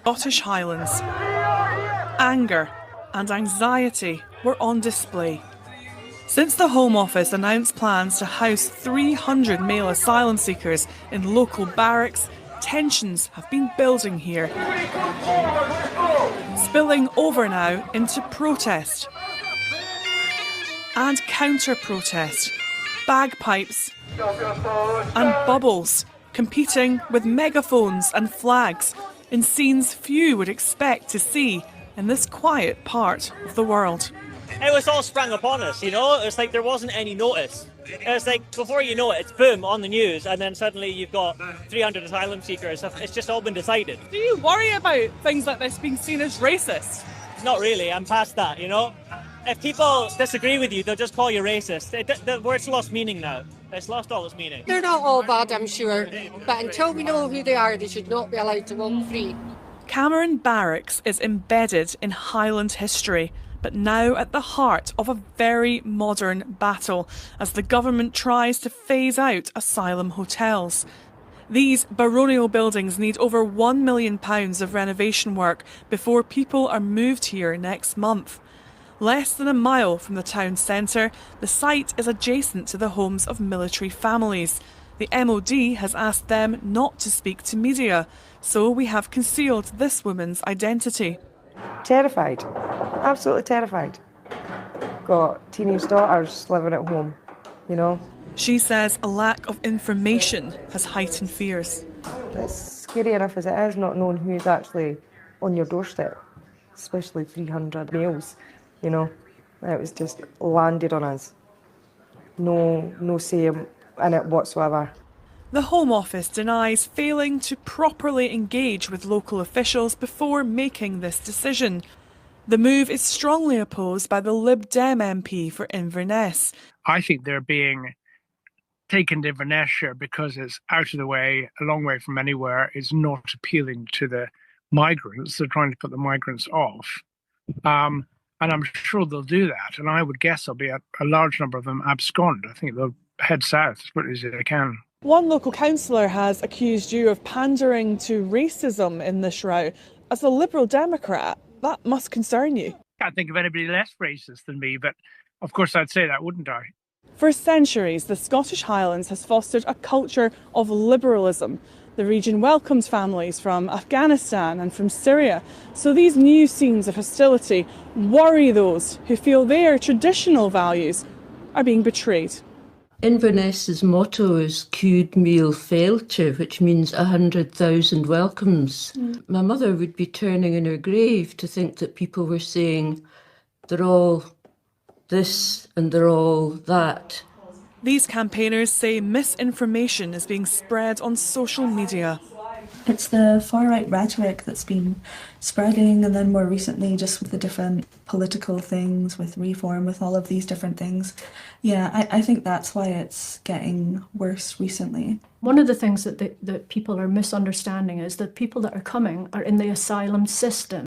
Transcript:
Scottish Highlands. Anger and anxiety were on display. Since the Home Office announced plans to house 300 male asylum seekers in local barracks, tensions have been building here, spilling over now into protest and counter-protest, bagpipes and bubbles competing with megaphones and flags in scenes few would expect to see in this quiet part of the world. It was all sprung upon us, you know? It's like there wasn't any notice. It was like, before you know it, it's boom, on the news, and then suddenly you've got 300 asylum seekers. It's just all been decided. Do you worry about things like this being seen as racist? Not really, I'm past that, you know? If people disagree with you, they'll just call you racist. The word's lost meaning now. It's lost all its meaning. They're not all bad, I'm sure, but until we know who they are, they should not be allowed to walk free. Cameron Barracks is embedded in Highland history, but now at the heart of a very modern battle as the government tries to phase out asylum hotels. These baronial buildings need over £1 million of renovation work before people are moved here next month. Less than a mile from the town centre, the site is adjacent to the homes of military families. The MOD has asked them not to speak to media, so we have concealed this woman's identity. Terrified, absolutely terrified. Got teenage daughters living at home, you know. She says a lack of information has heightened fears. It's scary enough as it is not knowing who's actually on your doorstep, especially 300 males, you know. It was just landed on us. No say in it whatsoever. The Home Office denies failing to properly engage with local officials before making this decision. The move is strongly opposed by the Lib Dem MP for Inverness. I think they're being taken to Inverness because it's out of the way, a long way from anywhere. It's not appealing to the migrants. They're trying to put the migrants off. And I'm sure they'll do that. And I would guess there'll be a large number of them abscond. I think they'll head south as quickly as they can. One local councillor has accused you of pandering to racism in this row. As a Liberal Democrat, that must concern you. I can't think of anybody less racist than me, but of course I'd say that, wouldn't I? For centuries, the Scottish Highlands has fostered a culture of liberalism. The region welcomes families from Afghanistan and from Syria. So these new scenes of hostility worry those who feel their traditional values are being betrayed. Inverness's motto is Cúd Míle Féilte, which means 100,000 welcomes. My mother would be turning in her grave to think that people were saying they're all this and they're all that. These campaigners say misinformation is being spread on social media. It's the far-right rhetoric that's been spreading, and then more recently just with the different political things, with reform, with all of these different things. Yeah, I think that's why it's getting worse recently. One of the things that people are misunderstanding is that people that are coming are in the asylum system.